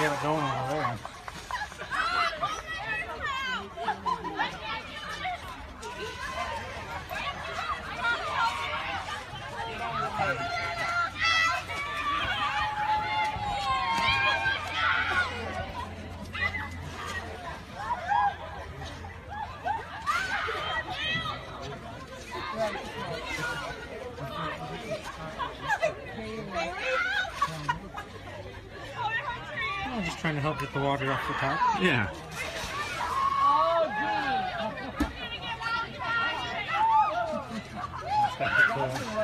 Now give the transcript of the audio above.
get it going over there. I'm just trying to help get the water off the top. Yeah. That's